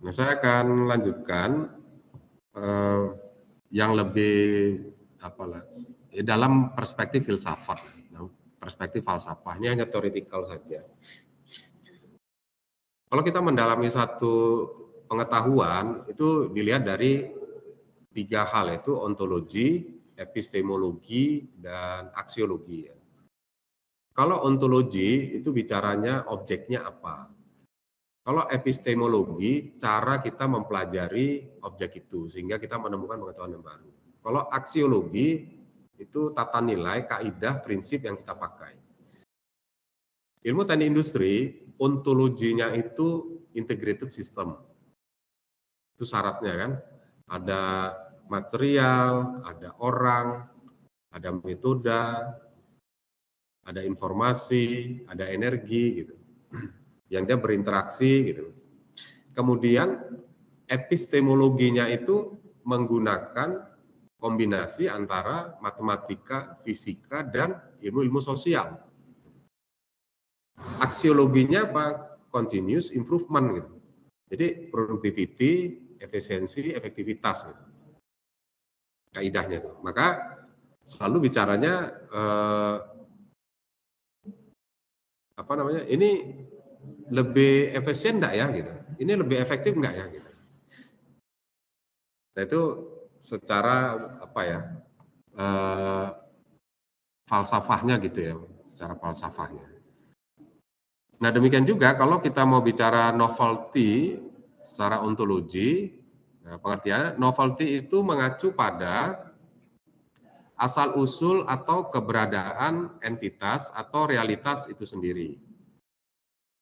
Nah, saya akan lanjutkan yang lebih dalam perspektif filsafat, perspektif falsafah. Ini hanya teoretikal saja. Kalau kita mendalami satu pengetahuan itu dilihat dari 3 hal, yaitu ontologi, epistemologi, dan aksiologi. Kalau ontologi itu bicaranya objeknya apa. Kalau epistemologi, cara kita mempelajari objek itu sehingga kita menemukan pengetahuan yang baru. Kalau aksiologi itu tata nilai, kaidah, prinsip yang kita pakai. Ilmu teknik industri, ontologinya itu integrated system. Itu syaratnya kan. Ada material, ada orang, ada metode, ada informasi, ada energi gitu. Yang dia berinteraksi gitu. Kemudian epistemologinya itu menggunakan kombinasi antara matematika, fisika, dan ilmu-ilmu sosial. Aksiologinya apa? Continuous improvement gitu. Jadi productivity, efisiensi, efektivitas gitu. Kaidahnya itu. Maka selalu bicaranya ini lebih efisien enggak ya gitu. Ini lebih efektif enggak ya gitu. Nah, itu secara falsafahnya gitu ya, secara falsafahnya. Nah, demikian juga kalau kita mau bicara novelty secara ontologi, pengertiannya novelty itu mengacu pada asal-usul atau keberadaan entitas atau realitas itu sendiri.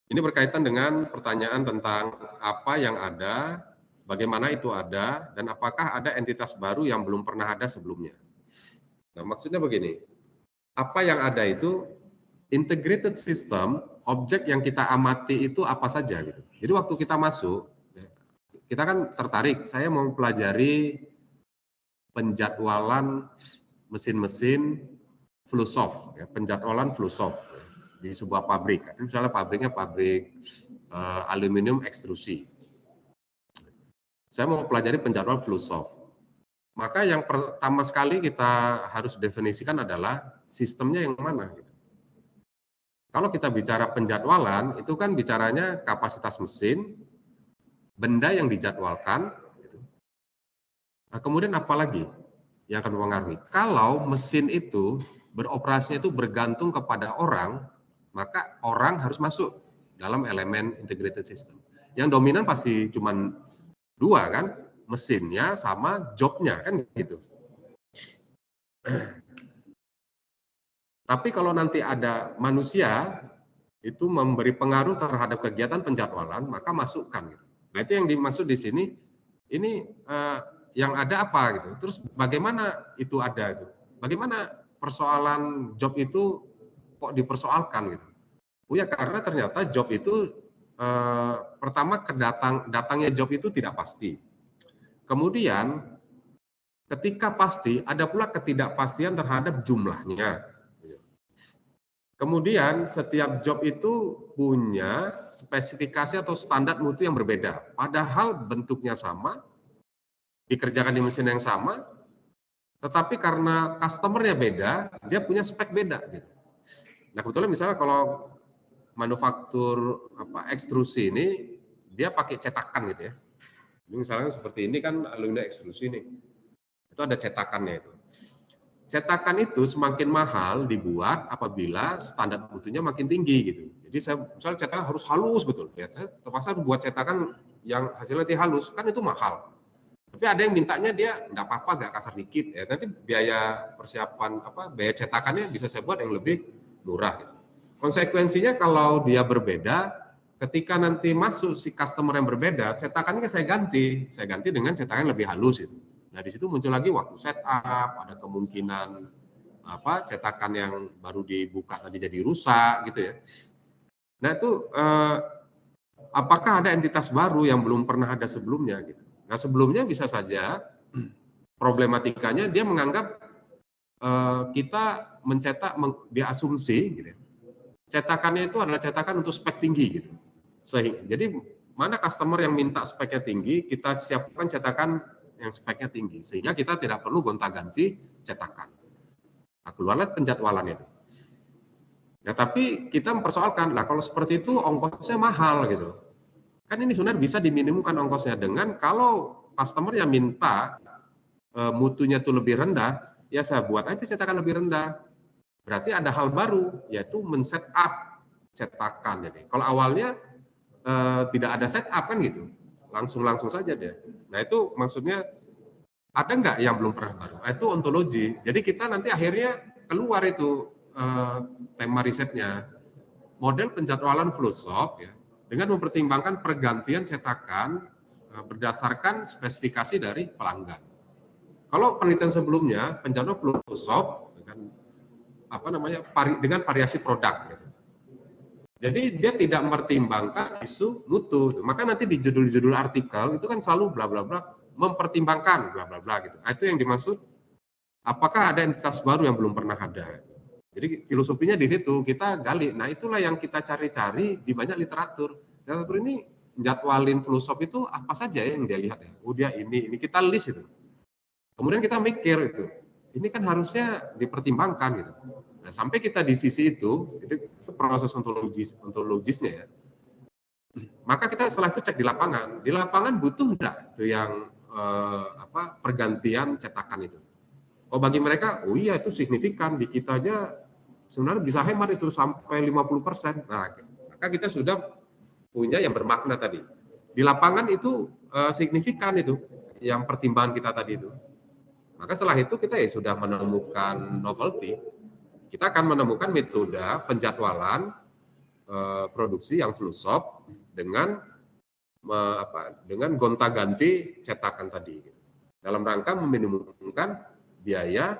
Ini berkaitan dengan pertanyaan tentang apa yang ada, bagaimana itu ada, dan apakah ada entitas baru yang belum pernah ada sebelumnya. Nah, maksudnya begini, apa yang ada itu integrated system, objek yang kita amati itu apa saja gitu. Jadi waktu kita masuk, kita kan tertarik, saya mau pelajari penjadwalan mesin-mesin Flusoft, ya, penjadwalan Flusoft ya, di sebuah pabrik. Misalnya pabriknya pabrik aluminium ekstrusi. Saya mau pelajari penjadwalan Flusoft. Maka yang pertama sekali kita harus definisikan adalah sistemnya yang mana. Gitu. Kalau kita bicara penjadwalan, itu kan bicaranya kapasitas mesin, benda yang dijadwalkan. Gitu. Nah, kemudian apa lagi yang akan mempengaruhi? Kalau mesin itu beroperasinya itu bergantung kepada orang, maka orang harus masuk dalam elemen integrated system. Yang dominan pasti cuma 2 kan, mesinnya sama jobnya kan gitu. Tapi kalau nanti ada manusia itu memberi pengaruh terhadap kegiatan penjadwalan, maka masukkan. Gitu. Nah, itu yang dimaksud di sini. Ini yang ada apa gitu. Terus bagaimana itu ada itu? Bagaimana persoalan job itu kok dipersoalkan gitu? Oh ya, karena ternyata job itu pertama datangnya job itu tidak pasti. Kemudian ketika pasti ada pula ketidakpastian terhadap jumlahnya. Kemudian setiap job itu punya spesifikasi atau standar mutu yang berbeda. Padahal bentuknya sama, dikerjakan di mesin yang sama, tetapi karena customernya beda, dia punya spek beda. Gitu. Nah, kebetulan misalnya kalau manufaktur ekstrusi ini, dia pakai cetakan gitu ya. Misalnya seperti ini kan aluminium ekstrusi nih, itu ada cetakannya itu. Cetakan itu semakin mahal dibuat apabila standar mutunya makin tinggi gitu. Jadi saya misalnya cetakan harus halus betul. Ya, saya terpaksa buat cetakan yang hasilnya halus, kan itu mahal. Tapi ada yang mintanya dia enggak apa-apa, enggak kasar dikit. Ya, nanti biaya persiapan biaya cetakannya bisa saya buat yang lebih murah. Gitu. Konsekuensinya kalau dia berbeda, ketika nanti masuk si customer yang berbeda, cetakannya saya ganti dengan cetakan yang lebih halus gitu. Nah, di situ muncul lagi waktu setup, ada kemungkinan cetakan yang baru dibuka tadi jadi rusak gitu ya. Nah, itu apakah ada entitas baru yang belum pernah ada sebelumnya gitu. Nah, sebelumnya bisa saja problematikanya dia menganggap kita mencetak dia asumsi gitu ya. Cetakannya itu adalah cetakan untuk spek tinggi gitu. Jadi mana customer yang minta speknya tinggi, kita siapkan cetakan yang speknya tinggi, sehingga kita tidak perlu gonta-ganti cetakan. Nah, keluarlah penjadwalan itu. Ya, tapi kita mempersoalkan, lah kalau seperti itu ongkosnya mahal gitu. Kan ini sebenarnya bisa diminimumkan ongkosnya dengan kalau customer yang minta mutunya itu lebih rendah, ya saya buat aja cetakan lebih rendah. Berarti ada hal baru, yaitu men-set up cetakan. Jadi kalau awalnya tidak ada set up kan gitu, langsung saja deh. Nah itu maksudnya ada nggak yang belum pernah baru? Itu ontologi. Jadi kita nanti akhirnya keluar itu tema risetnya, model penjadwalan flow shop ya, dengan mempertimbangkan pergantian cetakan berdasarkan spesifikasi dari pelanggan. Kalau penelitian sebelumnya penjadwalan flow shop dengan dengan variasi produk. Gitu. Jadi dia tidak mempertimbangkan isu mutu. Maka nanti di judul-judul artikel itu kan selalu bla bla bla mempertimbangkan bla bla bla gitu. Nah, itu yang dimaksud. Apakah ada entitas baru yang belum pernah ada? Jadi filosofinya di situ kita gali. Nah itulah yang kita cari-cari di banyak literatur. Literatur ini jadwalin flow shop itu apa saja yang dia lihat ya. Oh dia ini kita list itu. Kemudian kita mikir itu kan harusnya dipertimbangkan gitu. Nah, sampai kita di sisi itu proses ontologisnya ya. Maka kita setelah itu cek di lapangan. Di lapangan butuh enggak itu yang pergantian cetakan itu. Oh bagi mereka, oh iya itu signifikan. Di kita aja sebenarnya bisa hemat itu sampai 50%. Nah, maka kita sudah punya yang bermakna tadi. Di lapangan itu signifikan itu yang pertimbangan kita tadi itu. Maka setelah itu kita ya sudah menemukan novelty, kita akan menemukan metode penjadwalan produksi yang flow shop dengan gonta-ganti cetakan tadi, dalam rangka meminimumkan biaya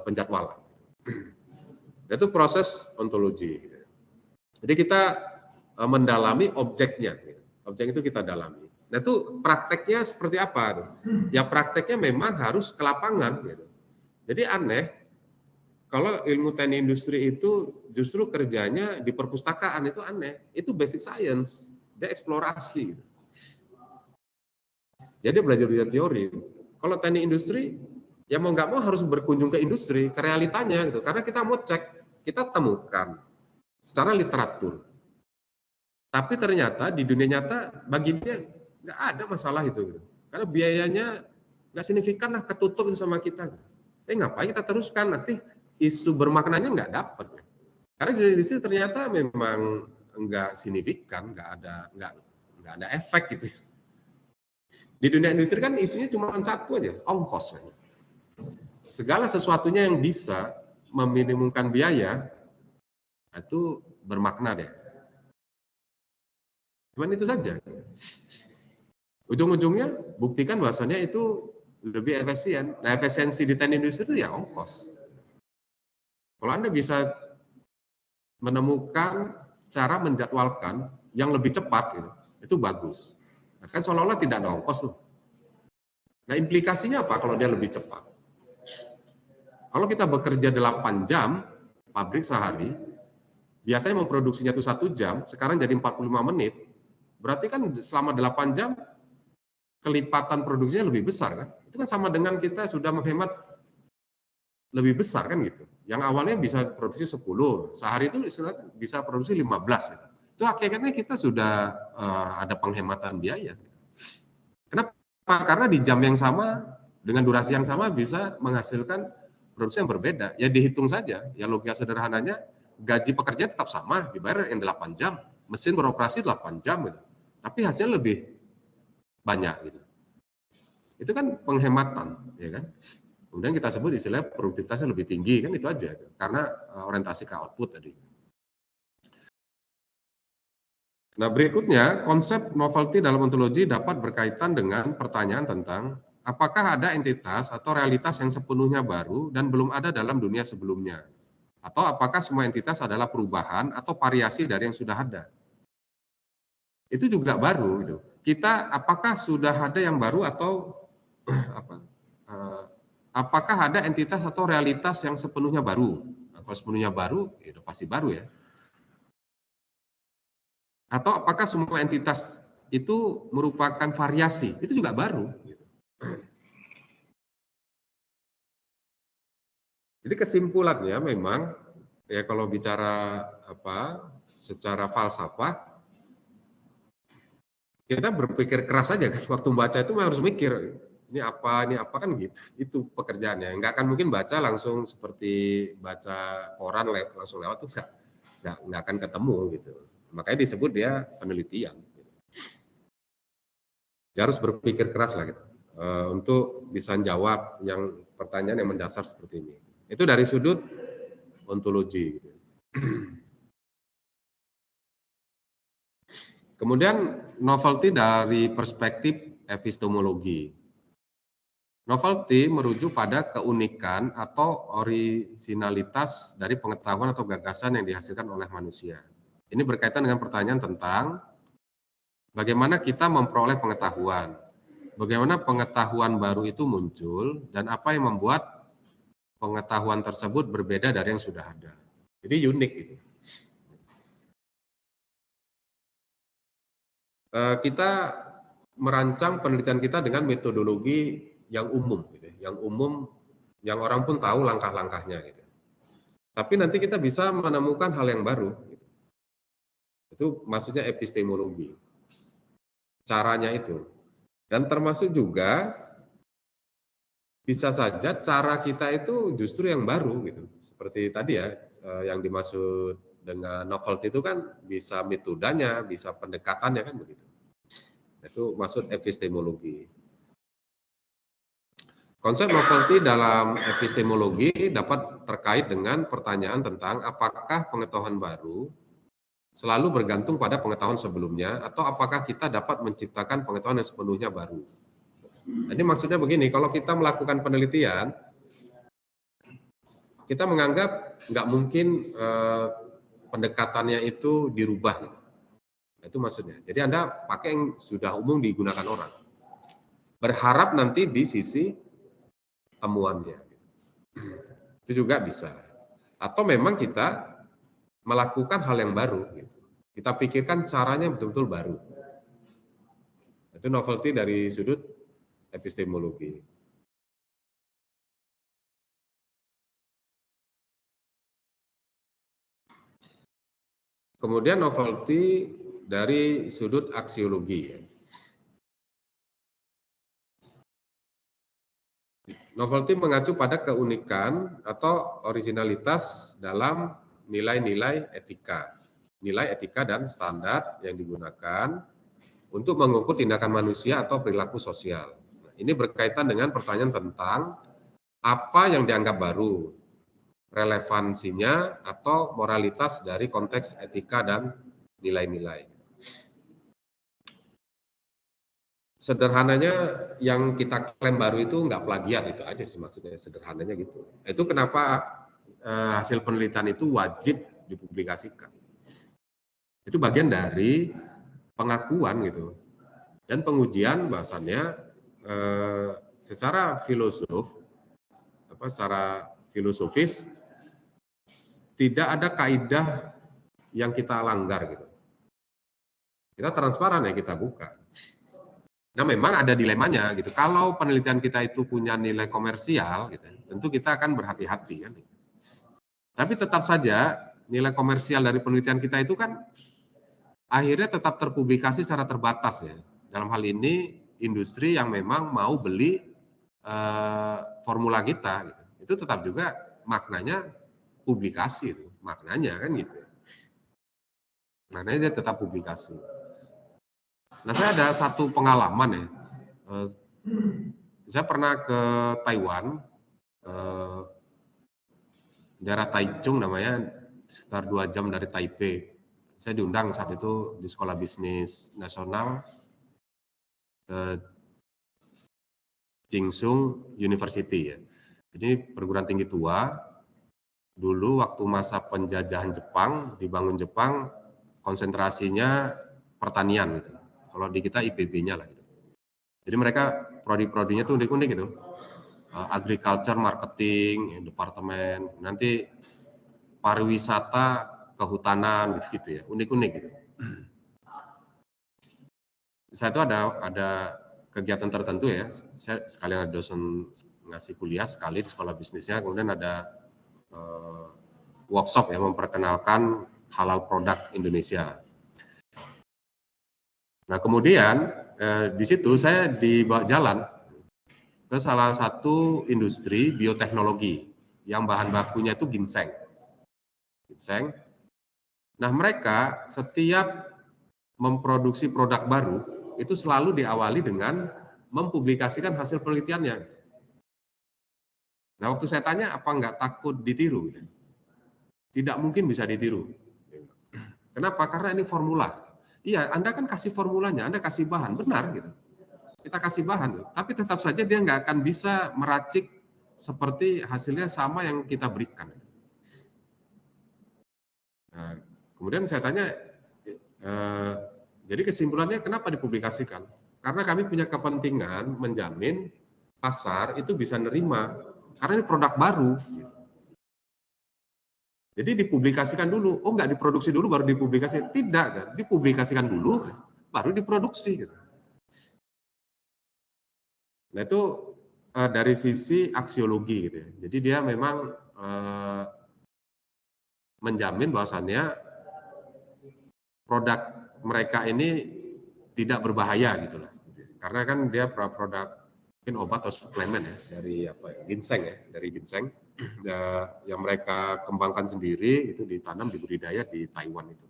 penjadwalan. Itu proses ontologi. Jadi kita mendalami objeknya, objek itu kita dalami. Nah itu prakteknya seperti apa? Ya prakteknya memang harus ke lapangan. Gitu. Jadi aneh, kalau ilmu teknik industri itu justru kerjanya di perpustakaan itu aneh. Itu basic science, dia eksplorasi. Gitu. Jadi belajar teori. Kalau teknik industri, ya mau nggak mau harus berkunjung ke industri, ke realitanya gitu. Karena kita mau cek, kita temukan secara literatur. Tapi ternyata di dunia nyata bagi dia nggak ada masalah itu, karena biayanya nggak signifikan lah, ketutup sama kita. Ngapain kita teruskan, nanti isu bermaknanya nggak dapat. Karena di industri ternyata memang nggak signifikan, nggak ada efek gitu. Di dunia industri kan isunya cuma satu aja, ongkos. Segala sesuatunya yang bisa meminimumkan biaya itu bermakna deh. Cuman itu saja. Ujung-ujungnya buktikan bahwasannya itu lebih efisien. Nah, efisiensi di teknik industri itu ya ongkos. Kalau Anda bisa menemukan cara menjadwalkan yang lebih cepat gitu, itu bagus. Nah, kan seolah-olah tidak ada ongkos tuh. Nah, implikasinya apa kalau dia lebih cepat? Kalau kita bekerja 8 jam pabrik sehari, biasanya memproduksinya itu 1 jam, sekarang jadi 45 menit. Berarti kan selama 8 jam kelipatan produksinya lebih besar kan? Itu kan sama dengan kita sudah menghemat lebih besar kan gitu. Yang awalnya bisa produksi 10, sehari itu bisa produksi 15 gitu. Itu akhirnya kita sudah ada penghematan biaya. Kenapa? Karena di jam yang sama dengan durasi yang sama bisa menghasilkan produksi yang berbeda. Ya dihitung saja, ya logika sederhananya gaji pekerja tetap sama, dibayar yang 8 jam, mesin beroperasi 8 jam gitu. Tapi hasilnya lebih banyak gitu. Itu kan penghematan, ya kan? Kemudian kita sebut istilah produktivitasnya lebih tinggi, kan itu aja, karena orientasi ke output tadi. Nah berikutnya, konsep novelty dalam ontologi dapat berkaitan dengan pertanyaan tentang apakah ada entitas atau realitas yang sepenuhnya baru dan belum ada dalam dunia sebelumnya, atau apakah semua entitas adalah perubahan atau variasi dari yang sudah ada. Itu juga baru gitu. Kita apakah sudah ada yang baru atau apakah ada entitas atau realitas yang sepenuhnya baru? Nah, kalau sepenuhnya baru, ya pasti baru ya. Atau apakah semua entitas itu merupakan variasi, itu juga baru. Jadi kesimpulannya memang ya kalau bicara secara falsafah, kita berpikir keras aja kan, waktu baca itu harus mikir ini apa kan gitu. Itu pekerjaannya. Nggak akan mungkin baca langsung seperti baca koran langsung lewat tuh nggak akan ketemu gitu. Makanya disebut dia penelitian. Dia harus berpikir keras lah gitu, untuk bisa jawab yang pertanyaan yang mendasar seperti ini. Itu dari sudut ontologi. Gitu. Kemudian novelty dari perspektif epistemologi. Novelty merujuk pada keunikan atau orisinalitas dari pengetahuan atau gagasan yang dihasilkan oleh manusia. Ini berkaitan dengan pertanyaan tentang bagaimana kita memperoleh pengetahuan, bagaimana pengetahuan baru itu muncul, dan apa yang membuat pengetahuan tersebut berbeda dari yang sudah ada. Jadi unik gitu. Kita merancang penelitian kita dengan metodologi yang umum, gitu, yang orang pun tahu langkah-langkahnya. Gitu. Tapi nanti kita bisa menemukan hal yang baru. Gitu. Itu maksudnya epistemologi. Caranya itu. Dan termasuk juga bisa saja cara kita itu justru yang baru gitu. Seperti tadi ya, yang dimaksud dengan novelty itu kan bisa metodenya, bisa pendekatannya kan begitu. Itu maksud epistemologi. Konsep novelty dalam epistemologi dapat terkait dengan pertanyaan tentang apakah pengetahuan baru selalu bergantung pada pengetahuan sebelumnya atau apakah kita dapat menciptakan pengetahuan yang sepenuhnya baru. Jadi maksudnya begini, kalau kita melakukan penelitian, kita menganggap nggak mungkin pendekatannya itu dirubah. Itu maksudnya. Jadi Anda pakai yang sudah umum digunakan orang. Berharap nanti di sisi temuannya. Itu juga bisa. Atau memang kita melakukan hal yang baru. Kita pikirkan caranya betul-betul baru. Itu novelty dari sudut epistemologi. Kemudian novelty dari sudut aksiologi. Novelty mengacu pada keunikan atau originalitas dalam nilai-nilai etika. Nilai etika dan standar yang digunakan untuk mengukur tindakan manusia atau perilaku sosial. Ini berkaitan dengan pertanyaan tentang apa yang dianggap baru, relevansinya atau moralitas dari konteks etika dan nilai-nilai. Sederhananya yang kita klaim baru itu nggak plagiat, itu aja sih maksudnya, sederhananya gitu. Itu kenapa hasil penelitian itu wajib dipublikasikan. Itu bagian dari pengakuan gitu dan pengujian bahwasannya secara filosofis tidak ada kaidah yang kita langgar gitu. Kita transparan ya, kita buka. Nah memang ada dilemanya gitu. Kalau penelitian kita itu punya nilai komersial, gitu, tentu kita akan berhati-hati kan. Tapi tetap saja nilai komersial dari penelitian kita itu kan akhirnya tetap terpublikasi secara terbatas ya. Dalam hal ini industri yang memang mau beli formula kita, gitu. Itu tetap juga maknanya publikasi itu, maknanya kan gitu. Maknanya dia tetap publikasi. Nah saya ada satu pengalaman ya. Saya pernah ke Taiwan, daerah Taichung namanya, sekitar 2 jam dari Taipei. Saya diundang saat itu di Sekolah Bisnis Nasional ke Tsinghua University ya. Jadi perguruan tinggi tua. Dulu waktu masa penjajahan Jepang, dibangun Jepang, konsentrasinya pertanian gitu. Kalau di kita IPB-nya lah gitu. Jadi mereka prodi-prodinya tuh unik-unik gitu. Agriculture, marketing, departemen, nanti pariwisata, kehutanan gitu-gitu ya, unik-unik gitu. Saya itu ada kegiatan tertentu ya. Saya sekalian ada dosen ngasih kuliah sekali di sekolah bisnisnya, kemudian ada workshop yang memperkenalkan halal produk Indonesia. Nah kemudian di situ saya dibawa jalan ke salah satu industri bioteknologi yang bahan bakunya itu ginseng. Nah mereka setiap memproduksi produk baru itu selalu diawali dengan mempublikasikan hasil penelitiannya. Nah waktu saya tanya apa nggak takut ditiru? Tidak mungkin bisa ditiru. Kenapa? Karena ini formula. Iya, Anda kan kasih formulanya, Anda kasih bahan, benar gitu. Kita kasih bahan, tapi tetap saja dia nggak akan bisa meracik seperti hasilnya sama yang kita berikan. Nah, kemudian saya tanya, jadi kesimpulannya kenapa dipublikasikan? Karena kami punya kepentingan menjamin pasar itu bisa nerima, karena ini produk baru. Jadi dipublikasikan dulu, oh nggak diproduksi dulu baru dipublikasi, tidak, dipublikasikan dulu baru diproduksi. Nah itu dari sisi aksiologi gitu ya. Jadi dia memang menjamin bahwasannya produk mereka ini tidak berbahaya gitulah. Karena kan dia produk mungkin obat atau suplemen ya dari ginseng ya, dari ginseng yang mereka kembangkan sendiri itu ditanam di budidaya di Taiwan itu.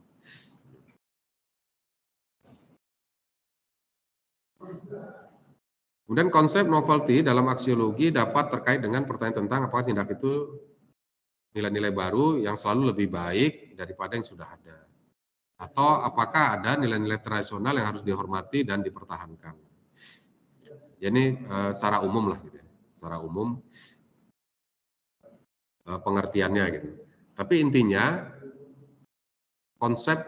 Kemudian konsep novelty dalam aksiologi dapat terkait dengan pertanyaan tentang apakah tindak itu nilai-nilai baru yang selalu lebih baik daripada yang sudah ada. Atau apakah ada nilai-nilai tradisional yang harus dihormati dan dipertahankan. Jadi secara umum lah gitu ya. Secara umum pengertiannya gitu. Tapi intinya konsep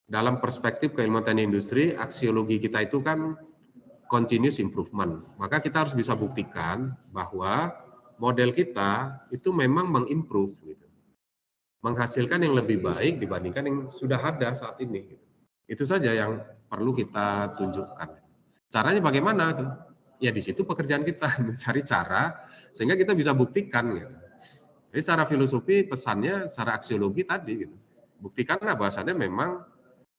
dalam perspektif keilmuan teknik industri, aksiologi kita itu kan continuous improvement. Maka kita harus bisa buktikan bahwa model kita itu memang mengimprove gitu. Menghasilkan yang lebih baik dibandingkan yang sudah ada saat ini. Gitu. Itu saja yang perlu kita tunjukkan. Caranya bagaimana tuh? Ya di situ pekerjaan kita mencari cara sehingga kita bisa buktikan gitu. Jadi secara filosofi pesannya secara aksiologi tadi gitu. Buktikanlah bahwasannya memang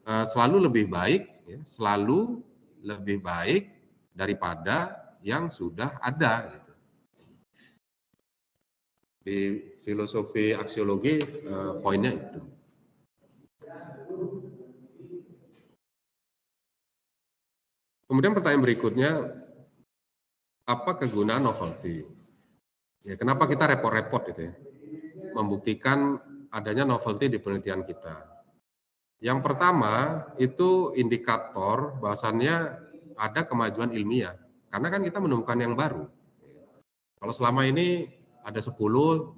selalu lebih baik ya, selalu lebih baik daripada yang sudah ada gitu. Di filosofi aksiologi poinnya itu. Kemudian pertanyaan berikutnya, apa kegunaan novelty? Ya, kenapa kita repot-repot gitu ya, membuktikan adanya novelty di penelitian kita. Yang pertama itu indikator bahwasannya ada kemajuan ilmiah, karena kan kita menemukan yang baru. Kalau selama ini ada 10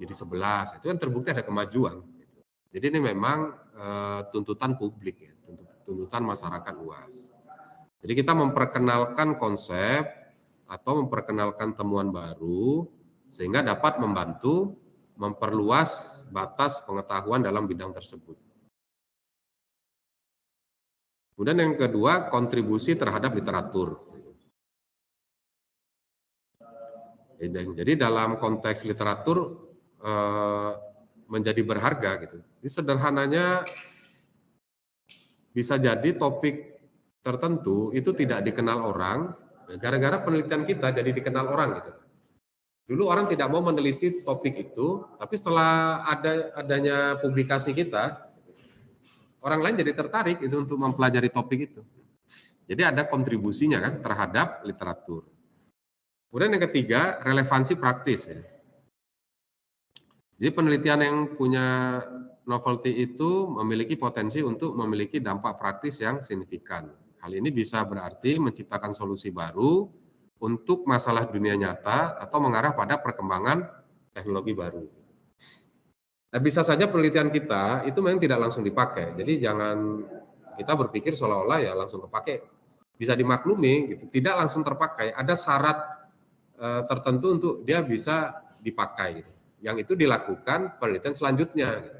jadi 11, itu kan terbukti ada kemajuan. Jadi ini memang tuntutan publik ya, tuntutan masyarakat luas. Jadi kita memperkenalkan konsep atau memperkenalkan temuan baru sehingga dapat membantu memperluas batas pengetahuan dalam bidang tersebut. Kemudian yang kedua, kontribusi terhadap literatur. Jadi dalam konteks literatur menjadi berharga gitu. Jadi sederhananya bisa jadi topik tertentu itu tidak dikenal orang, gara-gara penelitian kita jadi dikenal orang gitu. Dulu orang tidak mau meneliti topik itu, tapi setelah adanya publikasi kita, orang lain jadi tertarik itu untuk mempelajari topik itu. Jadi ada kontribusinya kan terhadap literatur. Kemudian yang ketiga, relevansi praktis ya. Jadi penelitian yang punya novelty itu memiliki potensi untuk memiliki dampak praktis yang signifikan. Hal ini bisa berarti menciptakan solusi baru untuk masalah dunia nyata atau mengarah pada perkembangan teknologi baru. Nah, bisa saja penelitian kita itu memang tidak langsung dipakai. Jadi jangan kita berpikir seolah-olah ya langsung kepakai. Bisa dimaklumi gitu, tidak langsung terpakai. Ada syarat tertentu untuk dia bisa dipakai gitu. Yang itu dilakukan penelitian selanjutnya. Gitu.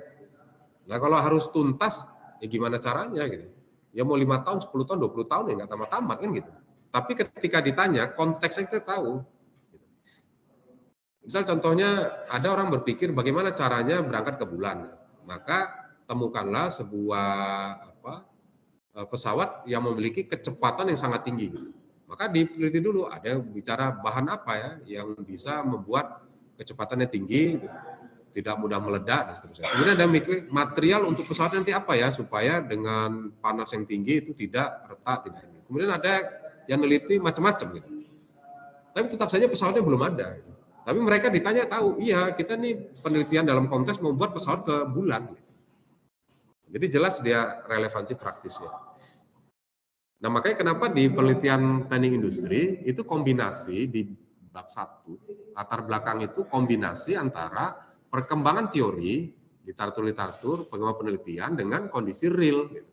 Nah kalau harus tuntas, ya gimana caranya gitu? Ya mau 5 tahun, 10 tahun, 20 tahun ya nggak tamat-tamat kan gitu. Tapi ketika ditanya, konteksnya kita tahu. Misal contohnya ada orang berpikir bagaimana caranya berangkat ke bulan. Maka temukanlah sebuah pesawat yang memiliki kecepatan yang sangat tinggi. Maka diteliti dulu, ada yang bicara bahan apa ya yang bisa membuat kecepatannya tinggi, tidak mudah meledak dan seterusnya. Kemudian ada mikir material untuk pesawat nanti apa ya supaya dengan panas yang tinggi itu tidak retak, tidak ini. Kemudian ada yang meneliti macam-macam gitu. Tapi tetap saja pesawatnya belum ada. Gitu. Tapi mereka ditanya tahu, iya kita nih penelitian dalam konteks membuat pesawat ke bulan. Gitu. Jadi jelas dia relevansi praktisnya. Nah makanya kenapa di penelitian teknik industri itu kombinasi di bab 1, latar belakang itu kombinasi antara perkembangan teori, literatur, pengembangan penelitian dengan kondisi real. Gitu.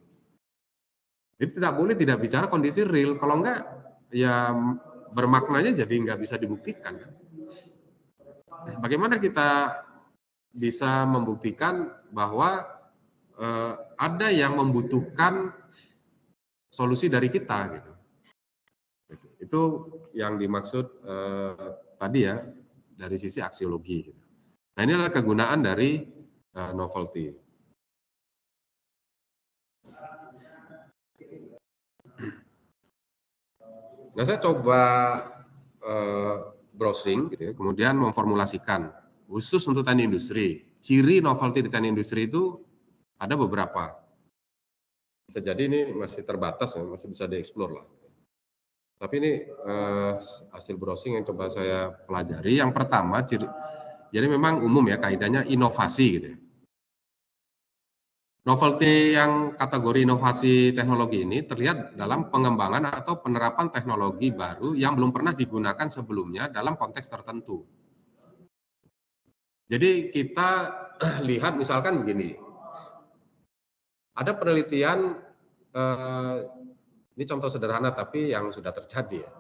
Jadi tidak boleh tidak bicara kondisi real, kalau enggak ya bermaknanya jadi nggak bisa dibuktikan. Bagaimana kita bisa membuktikan bahwa ada yang membutuhkan solusi dari kita gitu. Itu yang dimaksud tadi ya dari sisi aksiologi. Gitu. Nah ini adalah kegunaan dari novelty. Nah saya coba browsing, gitu ya, kemudian memformulasikan khusus untuk teknik industri. Ciri novelty di teknik industri itu ada beberapa. Bisa jadi ini masih terbatas ya, masih bisa dieksplor lah. Tapi ini hasil browsing yang coba saya pelajari. Yang pertama, jadi memang umum ya kaidahnya inovasi gitu ya. Novelty yang kategori inovasi teknologi ini terlihat dalam pengembangan atau penerapan teknologi baru yang belum pernah digunakan sebelumnya dalam konteks tertentu. Jadi kita lihat misalkan begini, ada penelitian, ini contoh sederhana tapi yang sudah terjadi ya.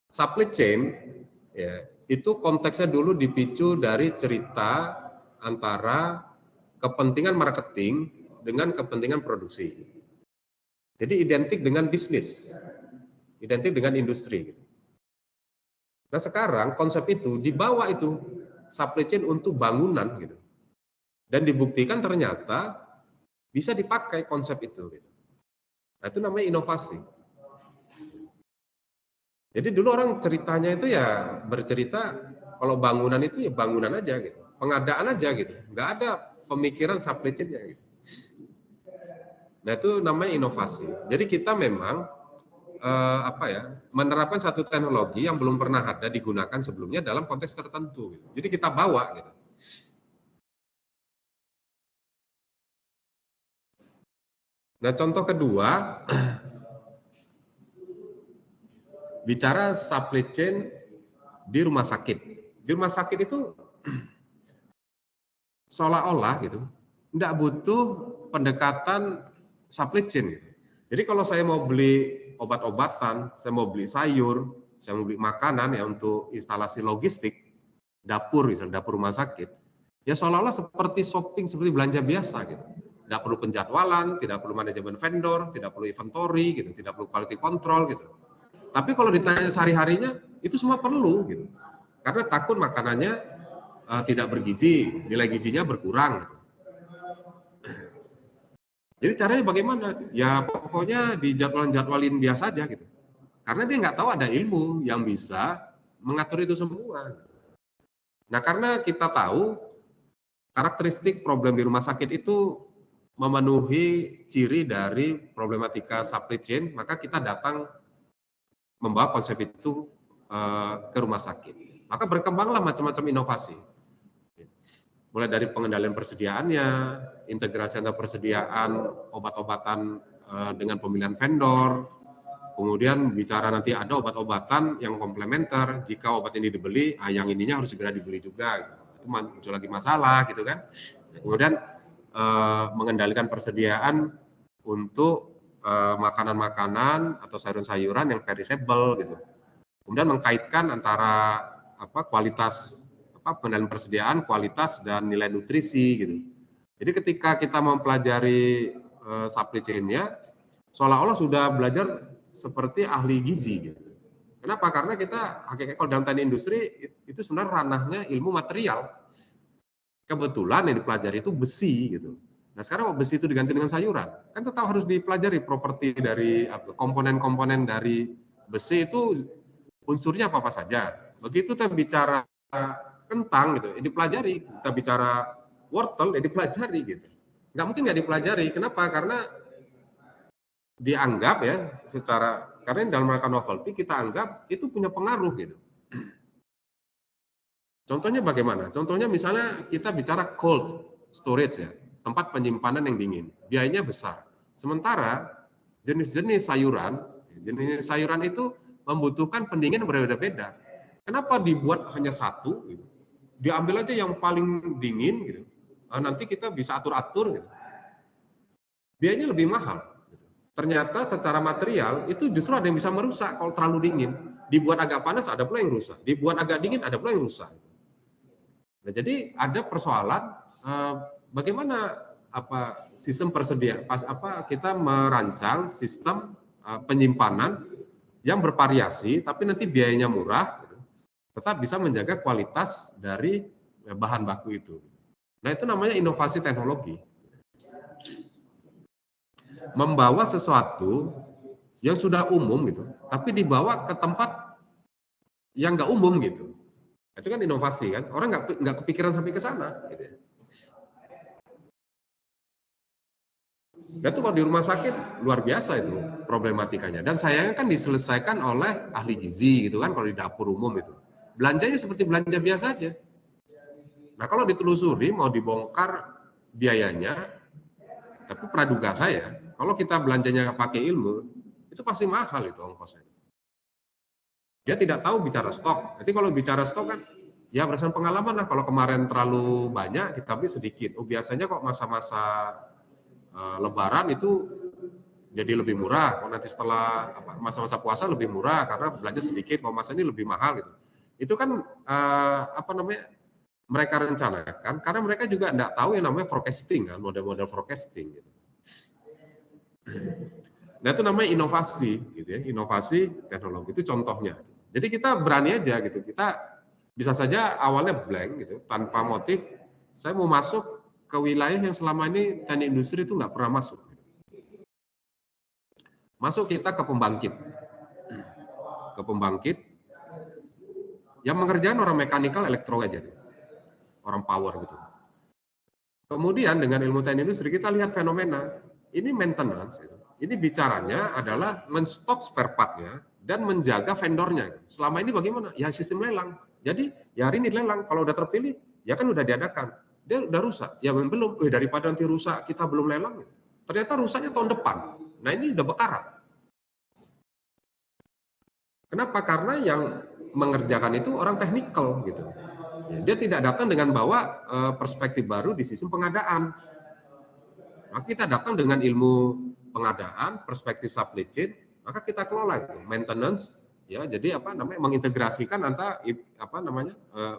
Supply chain ya, itu konteksnya dulu dipicu dari cerita antara kepentingan marketing dengan kepentingan produksi. Jadi identik dengan bisnis, identik dengan industri. Nah sekarang konsep itu dibawa itu supply chain untuk bangunan gitu, dan dibuktikan ternyata bisa dipakai konsep itu. Gitu. Nah itu namanya inovasi. Jadi dulu orang ceritanya itu ya bercerita kalau bangunan itu ya bangunan aja gitu, pengadaan aja gitu, nggak ada pemikiran supply chain-nya gitu. Nah itu namanya inovasi. Jadi kita memang menerapkan satu teknologi yang belum pernah ada digunakan sebelumnya dalam konteks tertentu. Gitu. Jadi kita bawa gitu. Nah contoh kedua, bicara supply chain di rumah sakit. Di rumah sakit itu seolah-olah gitu, tidak butuh pendekatan supply chain. Gitu. Jadi kalau saya mau beli obat-obatan, saya mau beli sayur, saya mau beli makanan ya untuk instalasi logistik, dapur misalnya dapur rumah sakit, ya seolah-olah seperti shopping, seperti belanja biasa gitu. Tidak perlu penjadwalan, tidak perlu manajemen vendor, tidak perlu inventory gitu, tidak perlu quality control gitu. Tapi kalau ditanya sehari-harinya itu semua perlu gitu. Karena takut makanannya tidak bergizi, nilai gizinya berkurang gitu. Jadi caranya bagaimana? Ya pokoknya dijadwalin biasa aja gitu. Karena dia nggak tahu ada ilmu yang bisa mengatur itu semua. Nah karena kita tahu karakteristik problem di rumah sakit itu memenuhi ciri dari problematika supply chain, maka kita datang membawa konsep itu ke rumah sakit. Maka berkembanglah macam-macam inovasi. Mulai dari pengendalian persediaannya, integrasi antara persediaan obat-obatan dengan pemilihan vendor, kemudian bicara nanti ada obat-obatan yang komplementer, jika obat ini dibeli, yang ininya harus segera dibeli juga, gitu. Itu muncul lagi masalah gitu kan. Kemudian mengendalikan persediaan untuk makanan-makanan atau sayuran-sayuran yang perishable gitu. Kemudian mengkaitkan antara kualitas pengendalian persediaan, kualitas dan nilai nutrisi gitu. Jadi ketika kita mempelajari supply chain-nya seolah-olah sudah belajar seperti ahli gizi gitu. Kenapa? Karena kita hakikat kalau dalam teknik industri itu sebenarnya ranahnya ilmu material. Kebetulan yang dipelajari itu besi gitu. Nah sekarang besi itu diganti dengan sayuran, kan tetap harus dipelajari properti dari komponen-komponen dari besi itu unsurnya apa saja. Begitu kita bicara kentang gitu, ya dipelajari. Kita bicara wortel, ya dipelajari gitu. Nggak mungkin nggak dipelajari. Kenapa? Karena dianggap ya secara, karena dalam rangka novelty kita anggap itu punya pengaruh gitu. Contohnya bagaimana? Contohnya misalnya kita bicara cold storage ya, tempat penyimpanan yang dingin, biayanya besar. Sementara jenis-jenis sayuran itu membutuhkan pendingin berbeda-beda. Kenapa dibuat hanya satu? Gitu. Diambil aja yang paling dingin gitu. Nah, nanti kita bisa atur-atur gitu. Biayanya lebih mahal. Ternyata secara material itu justru ada yang bisa merusak kalau terlalu dingin. Dibuat agak panas ada pula yang rusak. Dibuat agak dingin ada pula yang rusak. Nah, jadi ada persoalan bagaimana sistem kita merancang sistem penyimpanan yang bervariasi tapi nanti biayanya murah gitu, tetap bisa menjaga kualitas dari bahan baku itu. Nah, itu namanya inovasi teknologi. Membawa sesuatu yang sudah umum gitu, tapi dibawa ke tempat yang nggak umum gitu. Itu kan inovasi kan, orang nggak kepikiran sampai ke sana. Gitu. Nah itu kalau di rumah sakit luar biasa itu problematikanya. Dan sayangnya kan diselesaikan oleh ahli gizi gitu kan kalau di dapur umum itu. Belanjanya seperti belanja biasa aja. Nah kalau ditelusuri mau dibongkar biayanya, tapi praduga saya kalau kita belanjanya pakai ilmu itu pasti mahal itu ongkosnya. Dia tidak tahu bicara stok. Jadi kalau bicara stok kan ya berdasarkan pengalaman lah. Kalau kemarin terlalu banyak kita beli sedikit. Oh biasanya kok masa-masa Lebaran itu jadi lebih murah. Kalau nanti setelah masa-masa puasa lebih murah karena belanja sedikit. Kalau masa ini lebih mahal gitu. Itu kan mereka rencanakan karena mereka juga tidak tahu yang namanya forecasting kan, model-model forecasting gitu. Nah itu namanya inovasi gitu ya, inovasi teknologi itu contohnya. Jadi kita berani aja gitu, kita bisa saja awalnya blank gitu, tanpa motif. Saya mau masuk ke wilayah yang selama ini teknik industri itu nggak pernah masuk. Masuk kita ke pembangkit yang mengerjakan orang mekanikal, elektro aja, orang power gitu. Kemudian dengan ilmu teknik industri kita lihat fenomena, ini maintenance gitu. Ini bicaranya adalah men-stok spare part-nya dan menjaga vendornya. Selama ini bagaimana? Ya sistem lelang. Jadi ya hari ini lelang, kalau udah terpilih, ya kan udah diadakan. Dia udah rusak, ya belum. Daripada nanti rusak kita belum lelang. Ternyata rusaknya tahun depan. Nah ini udah bekarat. Kenapa? Karena yang mengerjakan itu orang teknikal gitu. Dia tidak datang dengan bawa perspektif baru di sistem pengadaan. Maka kita datang dengan ilmu pengadaan, perspektif supply chain, maka kita kelola itu maintenance, ya. Jadi mengintegrasikan antara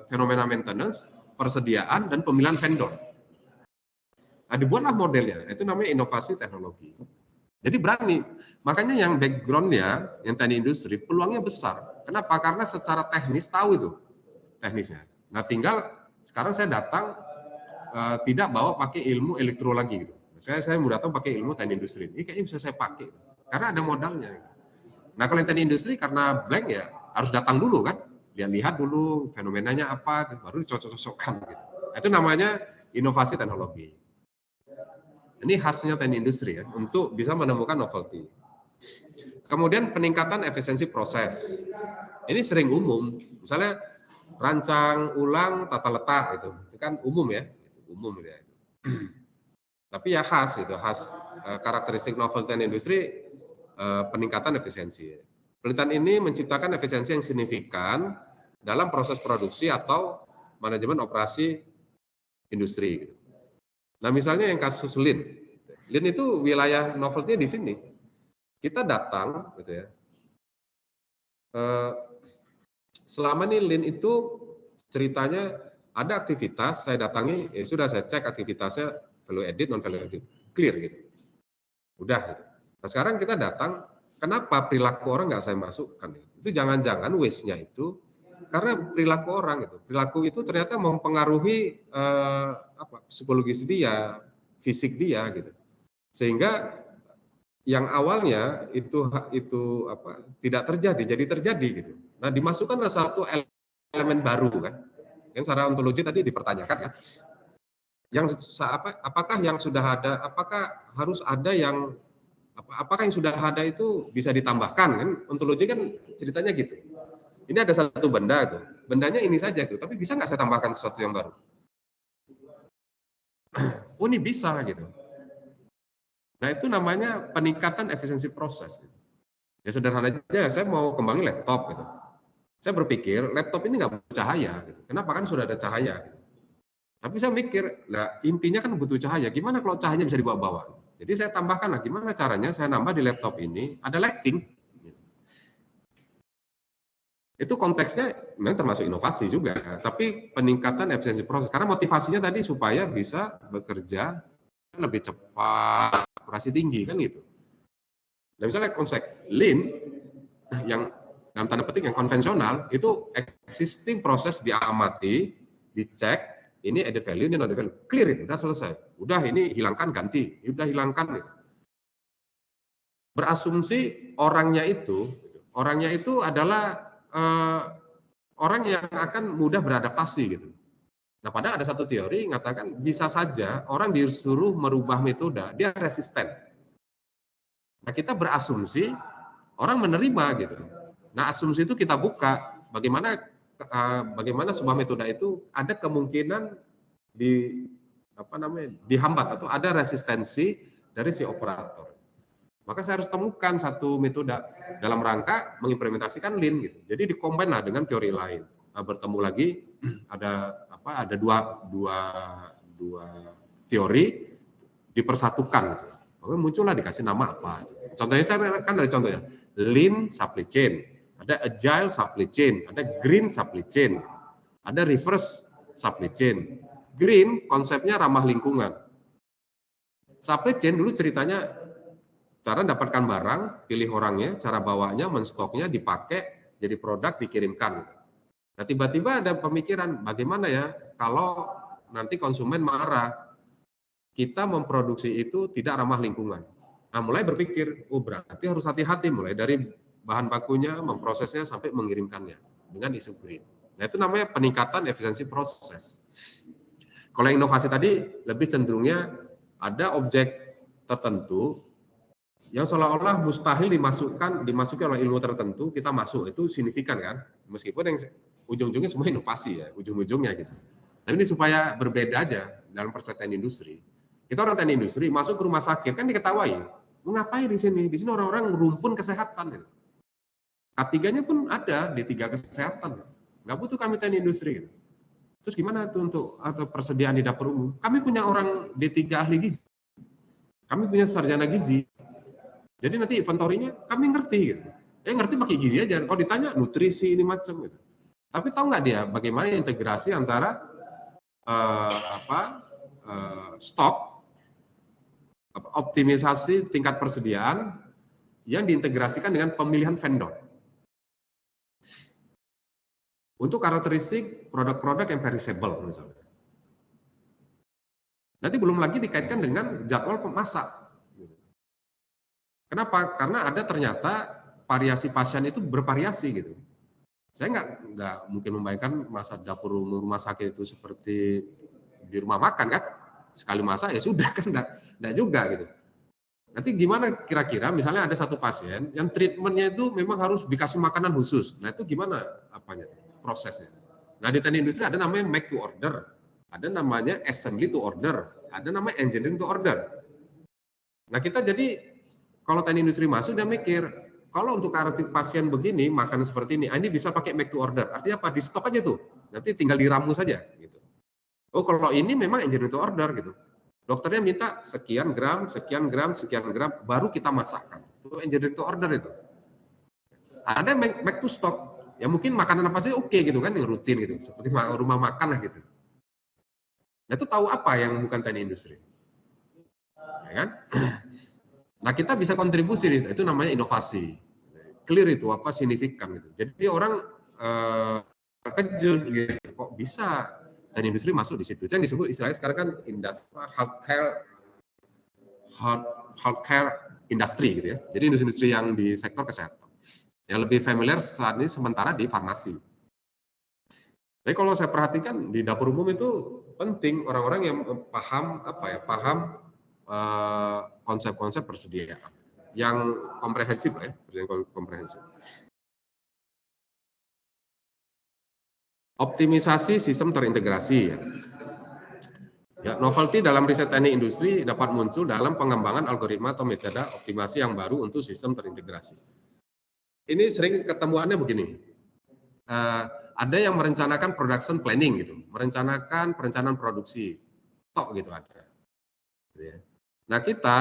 fenomena maintenance, persediaan dan pemilihan vendor. Nah, dibuatlah modelnya. Itu namanya inovasi teknologi. Jadi berani. Makanya yang backgroundnya, yang teknik industri, peluangnya besar. Kenapa? Karena secara teknis tahu itu teknisnya. Nah, tinggal sekarang saya datang tidak bawa pakai ilmu elektro lagi gitu. Saya mau datang pakai ilmu teknik industri. Ini kayaknya bisa saya pakai karena ada modalnya. Nah, kalau yang teknik industri karena blank ya harus datang dulu kan, lihat dulu fenomenanya apa, baru dicocok-cocokkan gitu. Itu namanya inovasi teknologi. Ini khasnya teknik industri ya, untuk bisa menemukan novelty. Kemudian peningkatan efisiensi proses. Ini sering umum, misalnya rancang ulang tata letak itu kan umum ya, umum ya. Tapi ya khas karakteristik novel teknik industri peningkatan efisiensi. Penelitian ini menciptakan efisiensi yang signifikan dalam proses produksi atau manajemen operasi industri. Nah misalnya yang kasus Lean itu wilayah novelty di sini. Kita datang, gitu ya. Selama ini Lean itu ceritanya ada aktivitas, saya datangi, sudah saya cek aktivitasnya value added, non value added, clear gitu. Udah. Gitu. Nah sekarang kita datang, kenapa perilaku orang nggak saya masukkan? Itu jangan-jangan waste-nya itu karena perilaku orang itu. Perilaku itu ternyata mempengaruhi psikologis dia, fisik dia gitu. Sehingga yang awalnya itu tidak terjadi, jadi terjadi gitu. Nah dimasukkanlah satu elemen baru kan. Yang secara ontologi tadi dipertanyakan kan. Apakah yang sudah ada, apakah harus ada yang apakah yang sudah ada itu bisa ditambahkan kan? Ontologi kan ceritanya gitu. Ini ada satu benda tuh, bendanya ini saja tuh, tapi bisa nggak saya tambahkan sesuatu yang baru? Oh ini bisa gitu. Nah itu namanya peningkatan efisiensi proses. Ya sederhana aja, saya mau kembangin laptop gitu. Saya berpikir laptop ini nggak butuh cahaya, gitu. Kenapa kan sudah ada cahaya? Gitu. Tapi saya mikir, nah intinya kan butuh cahaya. Gimana kalau cahayanya bisa dibawa-bawa? Jadi saya tambahkan, nah gimana caranya saya nambah di laptop ini ada lighting. Itu konteksnya memang termasuk inovasi juga, tapi peningkatan efisiensi proses. Karena motivasinya tadi supaya bisa bekerja lebih cepat, akurasi tinggi kan gitu. Dan misalnya konsep lean yang dalam tanda petik yang konvensional itu existing proses diamati, dicek, ini added value, ini added value, clear itu, udah selesai. Udah ini hilangkan ganti, udah hilangkan. Gitu. Berasumsi orangnya itu adalah orang yang akan mudah beradaptasi gitu. Nah, padahal ada satu teori yang mengatakan bisa saja orang disuruh merubah metode, dia resisten. Nah, kita berasumsi orang menerima gitu. Nah, asumsi itu kita buka bagaimana sebuah metode itu ada kemungkinan dihambat atau ada resistensi dari si operator. Maka saya harus temukan satu metode dalam rangka mengimplementasikan lean gitu. Jadi dikombin lah dengan teori lain. Nah, bertemu lagi ada dua teori dipersatukan gitu. Maka muncullah dikasih nama apa. Contohnya saya kan ada contohnya lean supply chain, ada agile supply chain, ada green supply chain, ada reverse supply chain. Green konsepnya ramah lingkungan. Supply chain dulu ceritanya cara dapatkan barang, pilih orangnya, cara bawanya, menstoknya, dipakai, jadi produk, dikirimkan. Nah tiba-tiba ada pemikiran, bagaimana ya kalau nanti konsumen marah, kita memproduksi itu tidak ramah lingkungan. Nah mulai berpikir, oh berarti harus hati-hati mulai dari bahan bakunya, memprosesnya, sampai mengirimkannya dengan isu green. Nah itu namanya peningkatan efisiensi proses. Kalau inovasi tadi lebih cenderungnya ada objek tertentu yang seolah-olah mustahil dimasuki oleh ilmu tertentu, kita masuk, itu signifikan kan? Meskipun yang ujung-ujungnya semua inovasi ya, ujung-ujungnya gitu. Tapi ini supaya berbeda aja dalam perspektif industri. Kita orang teknik industri masuk ke rumah sakit kan diketahui, mau ngapain di sini? Di sini orang-orang rumpun kesehatan gitu. K3-nya pun ada D3 kesehatan. Nggak butuh kami teknik industri gitu. Terus gimana tuh untuk atau persediaan di dapur umum? Kami punya orang D3 ahli gizi. Kami punya sarjana gizi. Jadi nanti inventorinya kami ngerti gitu. Ngerti pakai gizi aja. Kalau ditanya nutrisi ini macam gitu. Tapi tahu nggak dia bagaimana integrasi antara stok, optimisasi tingkat persediaan yang diintegrasikan dengan pemilihan vendor. Untuk karakteristik produk-produk yang perishable misalnya. Nanti belum lagi dikaitkan dengan jadwal pemasak. Kenapa? Karena ada ternyata variasi pasien itu bervariasi gitu. Saya nggak mungkin membayangkan masa dapur umum rumah sakit itu seperti di rumah makan kan, sekali masak ya sudah kan, nggak juga gitu. Nanti gimana kira-kira misalnya ada satu pasien yang treatmentnya itu memang harus dikasih makanan khusus. Nah itu gimana prosesnya? Nah di teknik industri ada namanya make to order, ada namanya assembly to order, ada namanya engineering to order. Nah kita jadi kalau teknik industri masuk dia mikir, kalau untuk karakteristik pasien begini, makan seperti ini bisa pakai make to order. Artinya apa? Di stok aja tuh. Nanti tinggal diramu saja gitu. Oh, kalau ini memang engineering to order gitu. Dokternya minta sekian gram, baru kita masakkan. Itu engineering to order itu. Ada make to stock. Ya mungkin makanan apa sih oke gitu kan, yang rutin gitu. Seperti rumah makan lah gitu. Nah itu tahu apa yang bukan teknik industri? Ya kan? Nah, kita bisa kontribusi, itu namanya inovasi. Clear itu apa signifikan gitu. Jadi orang terkejut gitu, kok bisa dan industri masuk di situ. Itu yang disebut istilahnya sekarang kan industri healthcare industry gitu ya. Jadi industri yang di sektor kesehatan. Yang lebih familiar saat ini sementara di farmasi. Tapi kalau saya perhatikan di dapur umum itu penting orang-orang yang paham konsep-konsep persediaan yang komprehensif ya, komprehensif. Optimisasi sistem terintegrasi ya. Ya, novelty dalam riset teknik industri dapat muncul dalam pengembangan algoritma atau metode optimasi yang baru untuk sistem terintegrasi. Ini sering ketemuannya begini. Ada yang merencanakan production planning gitu, merencanakan perencanaan produksi, tok gitu ada. Nah, kita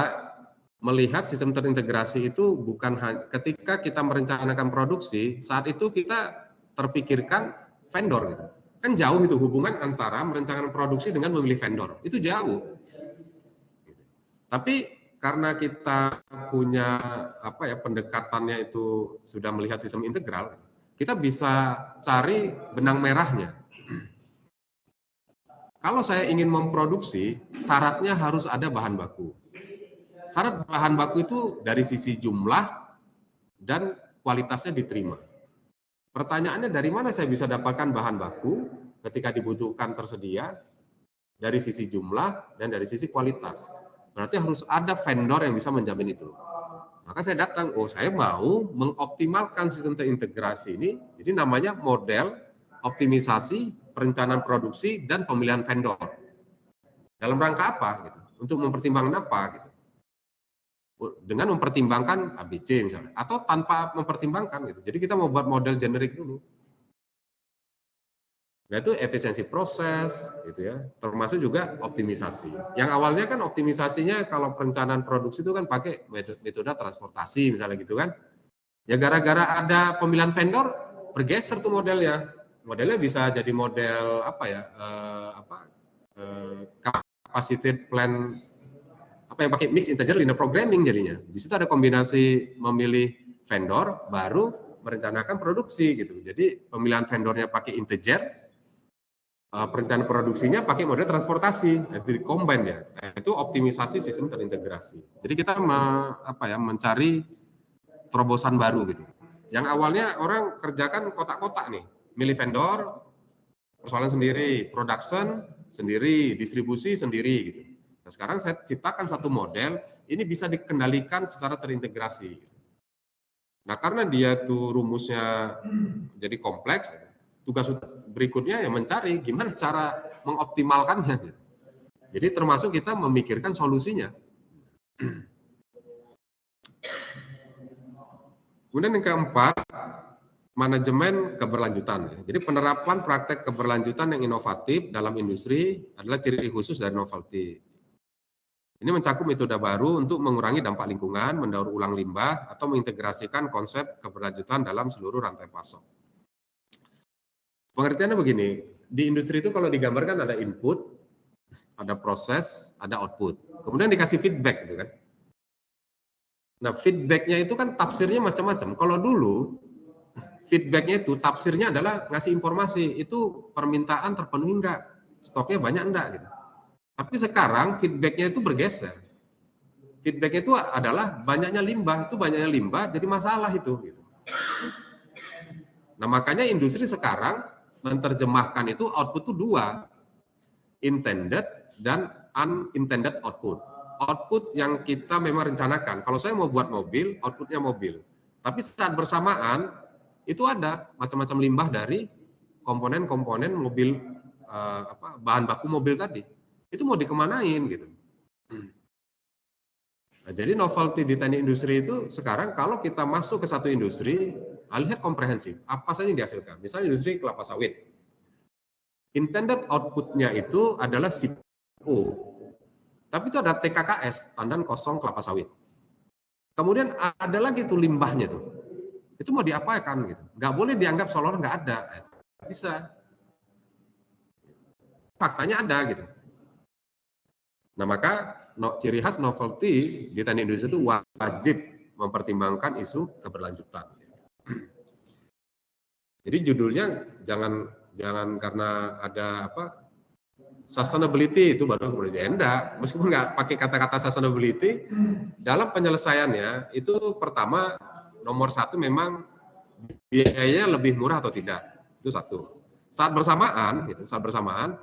melihat sistem terintegrasi itu bukan ketika kita merencanakan produksi, saat itu kita terpikirkan vendor gitu. Kan jauh itu hubungan antara merencanakan produksi dengan memilih vendor, itu jauh. Tapi karena kita punya pendekatannya itu sudah melihat sistem integral, kita bisa cari benang merahnya. Kalau saya ingin memproduksi, syaratnya harus ada bahan baku. Syarat bahan baku itu dari sisi jumlah dan kualitasnya diterima. Pertanyaannya dari mana saya bisa dapatkan bahan baku ketika dibutuhkan tersedia, dari sisi jumlah dan dari sisi kualitas. Berarti harus ada vendor yang bisa menjamin itu. Maka saya datang, saya mau mengoptimalkan sistem terintegrasi ini, jadi namanya model optimisasi, perencanaan produksi, dan pemilihan vendor. Dalam rangka apa? Gitu. Untuk mempertimbangkan apa? Gitu. Dengan mempertimbangkan ABC misalnya, atau tanpa mempertimbangkan. Gitu. Jadi kita mau buat model generik dulu. Nah itu efisiensi proses, gitu ya, termasuk juga optimisasi. Yang awalnya kan optimisasinya kalau perencanaan produksi itu kan pakai metode transportasi misalnya gitu kan. Ya gara-gara ada pemilihan vendor, bergeser tuh modelnya. Modelnya bisa jadi model capacity plan yang pakai mix integer linear programming jadinya. Di situ ada kombinasi memilih vendor baru merencanakan produksi gitu. Jadi pemilihan vendornya pakai integer, perencanaan produksinya pakai model transportasi, jadi combine ya. Itu optimisasi sistem terintegrasi. Jadi kita mencari terobosan baru gitu. Yang awalnya orang kerjakan kotak-kotak nih, milih vendor, persoalan sendiri, production sendiri, distribusi sendiri gitu. Nah, sekarang saya ciptakan satu model, ini bisa dikendalikan secara terintegrasi. Nah, karena dia tuh rumusnya jadi kompleks, tugas berikutnya yang mencari gimana cara mengoptimalkannya. Jadi termasuk kita memikirkan solusinya. Kemudian yang keempat, manajemen keberlanjutan. Jadi penerapan praktek keberlanjutan yang inovatif dalam industri adalah ciri khusus dari novelty. Ini mencakup metode baru untuk mengurangi dampak lingkungan, mendaur ulang limbah, atau mengintegrasikan konsep keberlanjutan dalam seluruh rantai pasok. Pengertiannya begini, di industri itu kalau digambarkan ada input, ada proses, ada output. Kemudian dikasih feedback gitu kan. Nah, feedbacknya itu kan tafsirnya macam-macam. Kalau dulu feedbacknya itu tafsirnya adalah ngasih informasi, itu permintaan terpenuhi enggak, stoknya banyak enggak gitu. Tapi sekarang feedbacknya itu bergeser. Feedbacknya itu adalah banyaknya limbah, jadi masalah itu gitu. Nah, makanya industri sekarang menerjemahkan itu output itu dua, intended dan unintended output. Output yang kita memang rencanakan. Kalau saya mau buat mobil, outputnya mobil. Tapi saat bersamaan itu ada macam-macam limbah dari komponen-komponen mobil, bahan baku mobil tadi. Itu mau dikemanain gitu. Nah, jadi novelty di teknik industri itu sekarang kalau kita masuk ke satu industri, lihat komprehensif, apa saja yang dihasilkan. Misalnya industri kelapa sawit. Intended output-nya itu adalah CPO. Tapi itu ada TKKS, tandan kosong kelapa sawit. Kemudian ada lagi tuh limbahnya tuh. Itu mau diapakan gitu. Nggak boleh dianggap seolah nggak ada. Bisa. Faktanya ada gitu. Nah, maka ciri khas novelty di teknik industri itu wajib mempertimbangkan isu keberlanjutan. Jadi judulnya jangan karena ada sustainability itu baru boleh enggak, meskipun nggak pakai kata-kata sustainability, dalam penyelesaiannya itu pertama nomor satu memang biayanya lebih murah atau tidak, itu satu. Saat bersamaan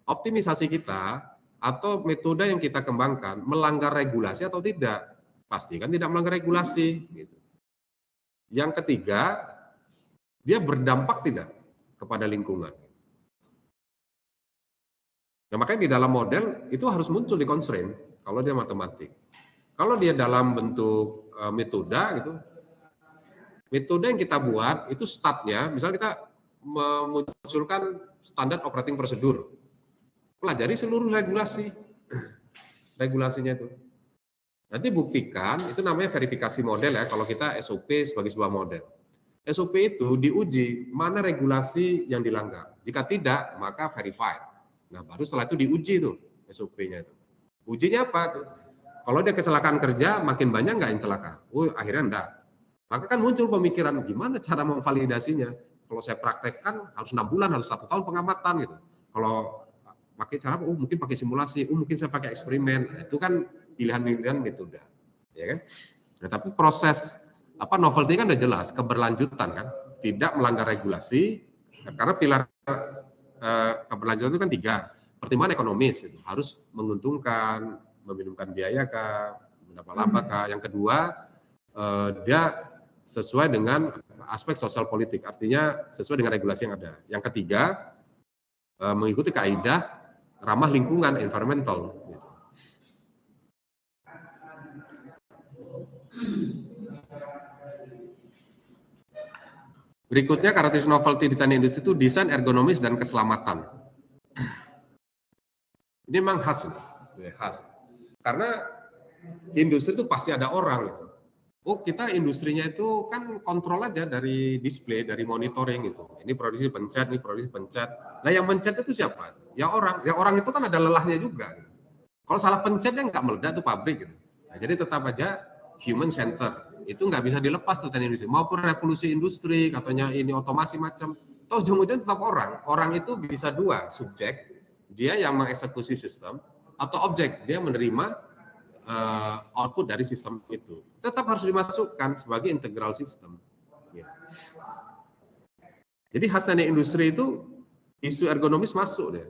optimisasi kita atau metode yang kita kembangkan melanggar regulasi atau tidak, pastikan tidak melanggar regulasi. Gitu. Yang ketiga, dia berdampak tidak kepada lingkungan. Nah, makanya di dalam model itu harus muncul di constraint kalau dia matematik. Kalau dia dalam bentuk metode gitu, metode yang kita buat itu startnya, misalnya kita memunculkan standar operating prosedur, pelajari seluruh regulasinya itu. Nanti buktikan, itu namanya verifikasi model ya, kalau kita SOP sebagai sebuah model. SOP itu diuji mana regulasi yang dilanggar. Jika tidak, maka verified. Nah, baru setelah itu diuji tuh SOP-nya itu. Ujinya apa tuh? Kalau dia kecelakaan kerja, makin banyak nggak yang celaka? Akhirnya enggak. Maka kan muncul pemikiran, gimana cara memvalidasinya? Kalau saya praktekkan harus 6 bulan, harus 1 tahun pengamatan gitu. Kalau pakai cara mungkin pakai simulasi, mungkin saya pakai eksperimen. Nah, itu kan pilihan-pilihan metode, ya kan? Nah, tapi proses novelty kan udah jelas, keberlanjutan kan, tidak melanggar regulasi, karena pilar keberlanjutan itu kan 3. Pertimbangan ekonomis itu harus menguntungkan, meminimkan biaya kah, mendapat laba kah. Yang kedua, dia sesuai dengan aspek sosial politik, artinya sesuai dengan regulasi yang ada. Yang ketiga, mengikuti kaidah ramah lingkungan, environmental. Gitu. Berikutnya karakteristik novelty di teknik industri itu desain ergonomis dan keselamatan. Ini memang khas, karena industri itu pasti ada orang. Gitu. Kita industrinya itu kan kontrol aja dari display, dari monitoring gitu. Ini produksi pencet, ini produksi pencet. Nah, yang mencet itu siapa? Ya orang. Ya orang itu kan ada lelahnya juga. Gitu. Kalau salah pencetnya nggak meledak tuh pabrik. Gitu. Nah, jadi tetap aja human center. Itu nggak bisa dilepas tuh teknik industri. Maupun revolusi industri, katanya ini otomasi macam. Toh ujung-ujung tetap orang. Orang itu bisa dua, subjek, dia yang mengeksekusi sistem, atau objek, dia menerima output dari sistem itu. Tetap harus dimasukkan sebagai integral sistem. Ya. Jadi khas teknik industri itu isu ergonomis masuk deh.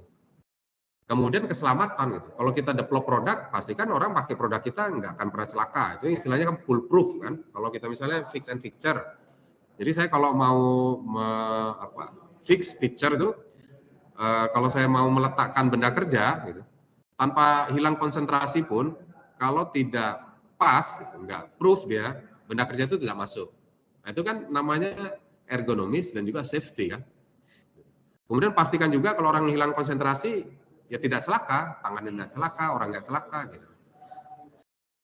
Kemudian keselamatan gitu. Kalau kita develop produk, pastikan orang pakai produk kita nggak akan pernah celaka. Itu istilahnya kan foolproof kan. Kalau kita misalnya fix and fixture. Jadi saya kalau mau fix feature itu, kalau saya mau meletakkan benda kerja gitu, tanpa hilang konsentrasi pun, kalau tidak pas, gitu, nggak proof dia, benda kerja itu tidak masuk. Nah, itu kan namanya ergonomis dan juga safety kan. Kemudian pastikan juga kalau orang hilang konsentrasi, ya tidak celaka, tangannya tidak celaka, orang nggak celaka gitu.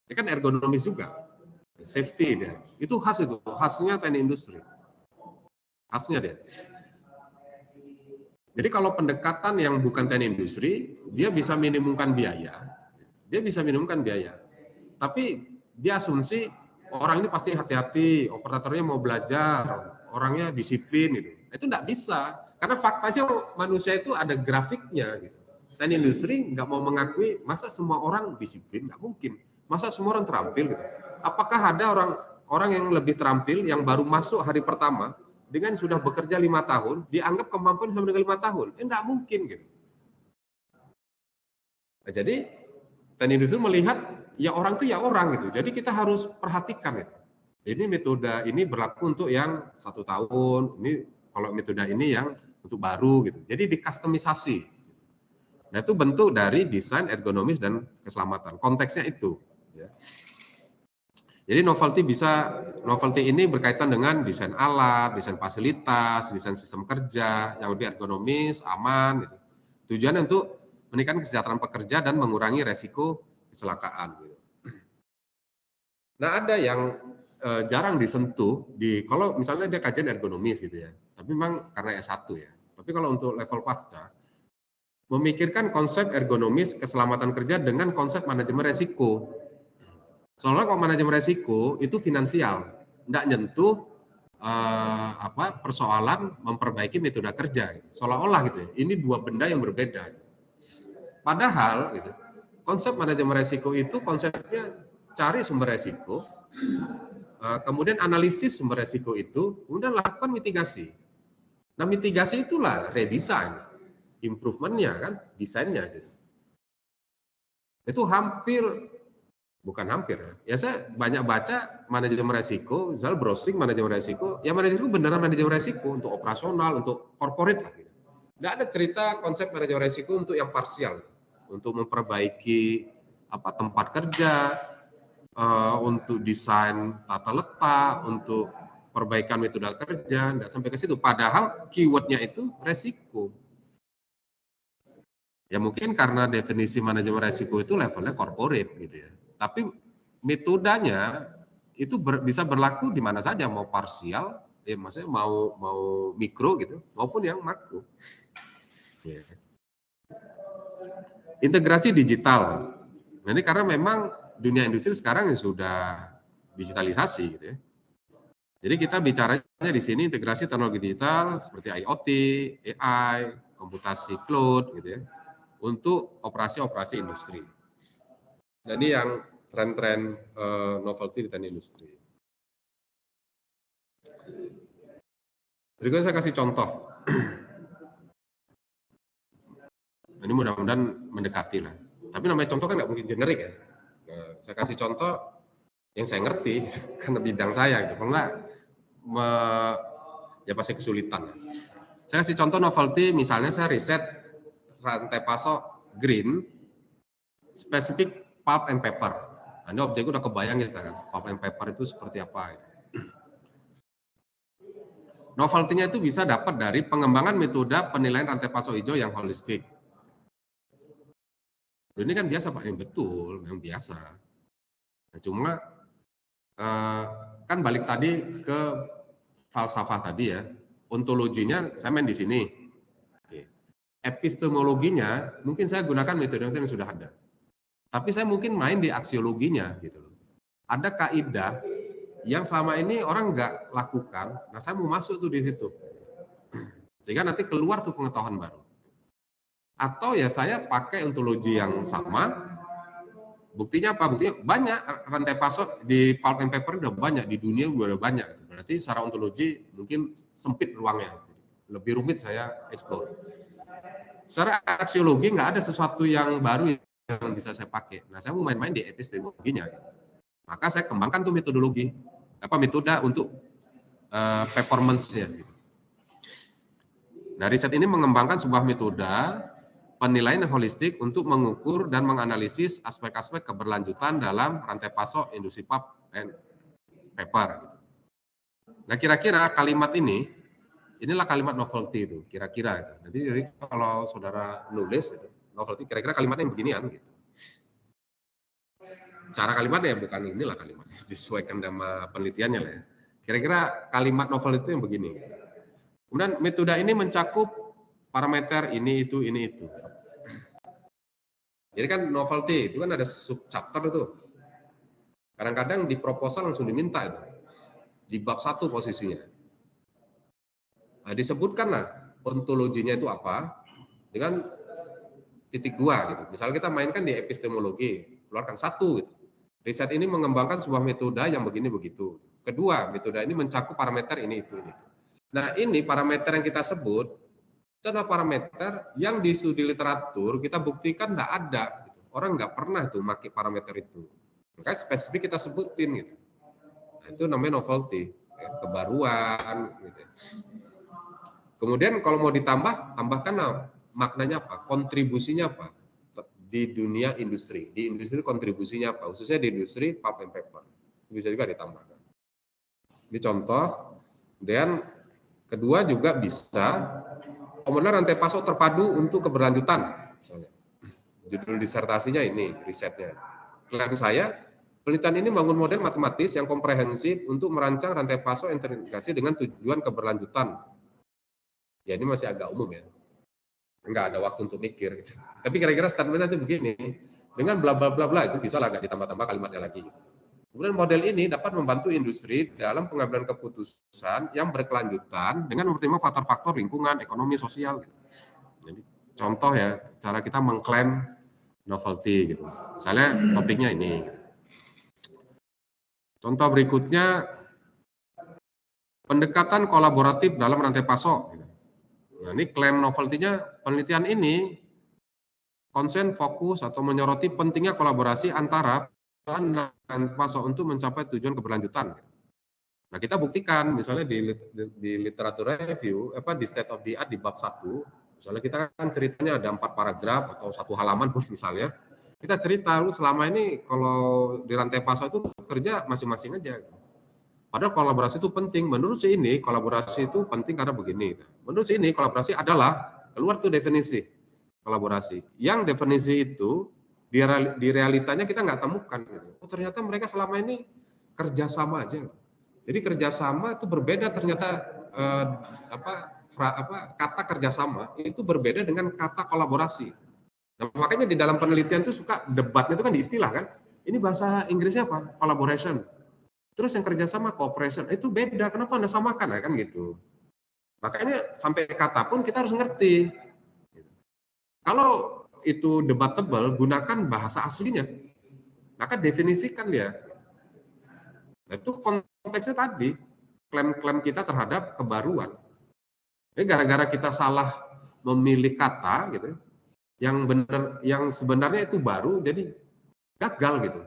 Ini kan ergonomis juga, safety dia. Itu khas itu, khasnya teknik industri. Khasnya dia. Jadi kalau pendekatan yang bukan teknik industri, dia bisa minimumkan biaya. Tapi dia asumsi orang ini pasti hati-hati, operatornya mau belajar, orangnya disiplin gitu. Itu enggak bisa, karena faktanya manusia itu ada grafiknya gitu. Teknik industri nggak mau mengakui masa semua orang disiplin, nggak mungkin. Masa semua orang terampil gitu. Apakah ada orang yang lebih terampil yang baru masuk hari pertama dengan sudah bekerja 5 tahun dianggap kemampuan sampai dengan 5 tahun? Enggak mungkin gitu. Nah, jadi teknik industri melihat ya orang itu ya orang gitu. Jadi kita harus perhatikan gitu. Ini metode ini berlaku untuk yang 1 tahun, ini kalau metode ini yang untuk baru gitu. Jadi dikustomisasi. Nah, itu bentuk dari desain ergonomis dan keselamatan. Konteksnya itu. Ya. Jadi novelty ini berkaitan dengan desain alat, desain fasilitas, desain sistem kerja yang lebih ergonomis, aman. Gitu. Tujuannya untuk meningkatkan kesejahteraan pekerja dan mengurangi resiko kecelakaan. Gitu. Nah, ada yang jarang disentuh kalau misalnya dia kajian ergonomis gitu ya. Tapi memang karena S1 ya. Tapi kalau untuk level pasca, memikirkan konsep ergonomis keselamatan kerja dengan konsep manajemen resiko. Soalnya kalau manajemen resiko itu finansial, tidak nyentuh persoalan memperbaiki metode kerja. Seolah-olah gitu ya, ini dua benda yang berbeda. Padahal gitu, konsep manajemen resiko itu konsepnya cari sumber resiko, kemudian analisis sumber resiko itu, kemudian lakukan mitigasi. Nah, mitigasi itulah redesign, improvementnya kan, desainnya gitu. Itu bukan hampir ya, saya banyak baca manajemen resiko, misalnya browsing manajemen resiko, ya manajemen beneran manajemen resiko untuk operasional, untuk corporate lah gitu. Nggak ada cerita konsep manajemen resiko untuk yang parsial, untuk memperbaiki tempat kerja, untuk desain tata letak, untuk perbaikan metode kerja, nggak sampai ke situ. Padahal keywordnya itu resiko. Ya mungkin karena definisi manajemen resiko itu levelnya corporate gitu ya. Tapi metodenya itu bisa berlaku di mana saja, mau parsial, ya maksudnya mau mikro gitu, maupun yang makro. Ya. Integrasi digital. Nah, ini karena memang dunia industri sekarang sudah digitalisasi gitu ya. Jadi kita bicaranya di sini integrasi teknologi digital seperti IoT, AI, komputasi cloud gitu ya, untuk operasi-operasi industri. Jadi yang tren-tren novelty di teknik industri. Berikutnya saya kasih contoh. Ini mudah-mudahan mendekati lah. Tapi namanya contoh kan nggak mungkin generik ya. Nah, saya kasih contoh yang saya ngerti karena bidang saya gitu. Kalau nggak ya pasti kesulitan. Saya kasih contoh novelty, misalnya saya riset rantai pasok green spesifik pulp and paper. Nah, ini objeknya udah kebayang gitu kan, pulp and paper itu seperti apa. Gitu. Novelty-nya itu bisa dapat dari pengembangan metode penilaian rantai pasok hijau yang holistik. Ini kan biasa Pak, yang betul, yang biasa. Nah, cuma kan balik tadi ke falsafah tadi ya, ontologinya saya main di sini. Epistemologinya mungkin saya gunakan metode-metode yang sudah ada. Tapi saya mungkin main di aksiologinya gitu loh. Ada kaidah yang selama ini orang nggak lakukan, nah saya mau masuk tuh di situ. Sehingga nanti keluar tuh pengetahuan baru. Atau ya saya pakai ontologi yang sama, buktinya apa? Buktinya banyak rantai pasok di pulp and paper udah banyak, di dunia udah banyak. Berarti secara ontologi mungkin sempit ruangnya, lebih rumit saya explore. Secara aksiologi nggak ada sesuatu yang baru yang bisa saya pakai. Nah, saya mau main-main di epistemologinya. Maka saya kembangkan tuh metode untuk performance-nya. Nah, riset ini mengembangkan sebuah metode penilaian holistik untuk mengukur dan menganalisis aspek-aspek keberlanjutan dalam rantai pasok industri pulp and paper. Nah, kira-kira kalimat inilah kalimat novelty itu, kira-kira itu. Nanti jadi kalau saudara nulis itu, novelty kira-kira kalimatnya yang beginian gitu. Cara kalimatnya bukan inilah kalimat, disesuaikan sama penelitiannya lah ya. Kira-kira kalimat novel itu yang begini. Kemudian metode ini mencakup parameter ini itu. Jadi kan novelty itu kan ada subchapter itu. Kadang-kadang di proposal langsung diminta itu. Di bab 1 posisinya. Nah, disebutkanlah ontologinya itu apa dengan titik 2 gitu. Misalnya kita mainkan di epistemologi, keluarkan 1 gitu. Riset ini mengembangkan sebuah metode yang begini begitu. Kedua, metode ini mencakup parameter ini itu. Nah, ini parameter yang kita sebut itu adalah parameter yang di studi literatur kita buktikan tidak ada. Gitu. Orang nggak pernah tuh pakai parameter itu. Makanya spesifik kita sebutin gitu. Nah, itu namanya novelty, ya, kebaruan. Gitu. Kemudian kalau mau tambahkan maknanya apa? Kontribusinya apa? Di dunia industri. Di industri kontribusinya apa? Khususnya di industri pulp and paper. Bisa juga ditambahkan. Ini contoh. Kemudian kedua juga bisa model rantai pasok terpadu untuk keberlanjutan. Misalnya. Judul disertasinya ini, risetnya. Klaim saya, penelitian ini membangun model matematis yang komprehensif untuk merancang rantai pasok yang terintegrasi dengan tujuan keberlanjutan. Ya ini masih agak umum ya. nggak ada waktu untuk mikir gitu. Tapi kira-kira statementnya itu begini, dengan bla bla bla bla itu bisa lah nggak ditambah-tambah kalimatnya lagi. Kemudian model ini dapat membantu industri dalam pengambilan keputusan yang berkelanjutan dengan mempertimbangkan faktor-faktor lingkungan, ekonomi, sosial. Gitu. Jadi contoh ya, cara kita mengklaim novelty gitu. Misalnya topiknya ini. Contoh berikutnya, pendekatan kolaboratif dalam rantai pasok. Gitu. Nah, ini klaim novelty-nya, penelitian ini konsen fokus atau menyoroti pentingnya kolaborasi antara perusahaan dan pasok untuk mencapai tujuan keberlanjutan. Nah, kita buktikan misalnya di literatur review, di state of the art di bab 1, misalnya kita kan ceritanya ada 4 paragraf atau 1 halaman pun misalnya, kita cerita lu selama ini kalau di rantai pasok itu kerja masing-masing aja. Padahal kolaborasi itu penting. Menurut si ini kolaborasi itu penting karena begini. Menurut si ini kolaborasi adalah keluar tuh definisi kolaborasi. Yang definisi itu di realitanya kita nggak temukan. Gitu. Oh, ternyata mereka selama ini kerjasama aja. Jadi kerjasama itu berbeda ternyata kata kerjasama itu berbeda dengan kata kolaborasi. Nah, makanya di dalam penelitian itu suka debatnya itu kan di istilah kan. Ini bahasa Inggrisnya apa? Collaboration. Terus yang kerjasama cooperation itu beda. Kenapa Anda samakan ya kan gitu. Makanya sampai kata pun kita harus ngerti. Kalau itu debatable, gunakan bahasa aslinya. Maka definisikan dia. Nah, itu konteksnya tadi, klaim-klaim kita terhadap kebaruan. Jadi gara-gara kita salah memilih kata gitu, yang benar, yang sebenarnya itu baru, jadi gagal gitu.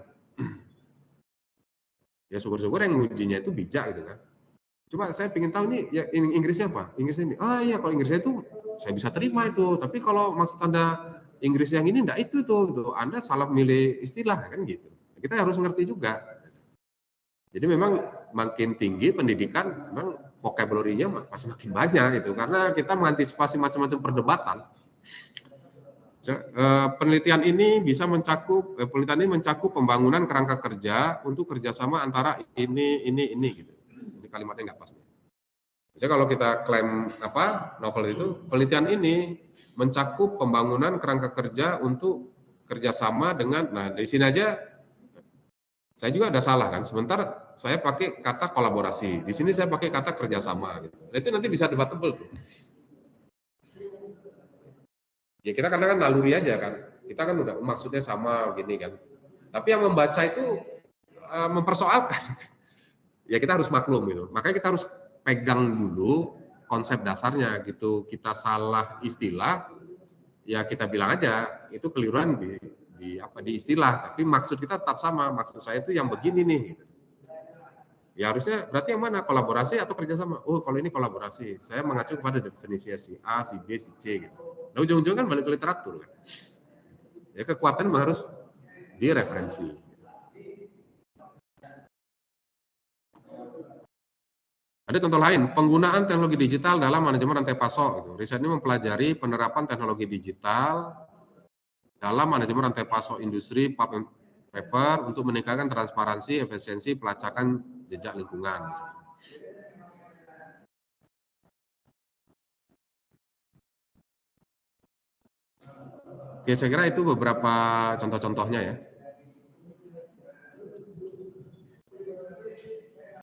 Ya syukur-syukur yang ngujinya itu bijak gitu kan. Coba saya ingin tahu nih, ya Inggrisnya apa? Inggrisnya ini. Ah iya, kalau Inggrisnya itu saya bisa terima itu. Tapi kalau maksud Anda Inggris yang ini enggak itu tuh, gitu. Anda salah milih istilah kan gitu. Kita harus ngerti juga. Jadi memang makin tinggi pendidikan, memang vocabulary-nya masih makin banyak itu karena kita mengantisipasi macam-macam perdebatan. Penelitian ini mencakup pembangunan kerangka kerja untuk kerjasama antara ini gitu. Ini kalimatnya nggak pas. Jadi kalau kita klaim novel itu, penelitian ini mencakup pembangunan kerangka kerja untuk kerjasama dengan, nah di sini aja saya juga ada salah kan. Sementara saya pakai kata kolaborasi, di sini saya pakai kata kerjasama. Gitu. Nah, itu nanti bisa debatable tuh. Ya kita kadang kan naluri aja kan. Kita kan udah maksudnya sama gini kan. Tapi yang membaca itu mempersoalkan. Ya kita harus maklum gitu. Makanya kita harus pegang dulu konsep dasarnya gitu. Kita salah istilah, ya kita bilang aja itu keliruan di istilah. Tapi maksud kita tetap sama. Maksud saya itu yang begini nih. Gitu. Ya harusnya berarti yang mana? Kolaborasi atau kerjasama? Oh kalau ini kolaborasi. Saya mengacu kepada definisi si A, si B, si C gitu. Nah ujung-ujungnya kan balik ke literatur kan. Ya kekuatan harus direferensi. Ada contoh lain, penggunaan teknologi digital dalam manajemen rantai pasok. Gitu. Riset ini mempelajari penerapan teknologi digital dalam manajemen rantai pasok industri pulp and paper untuk meningkatkan transparansi, efisiensi, pelacakan jejak lingkungan. Oke, saya kira itu beberapa contoh-contohnya ya.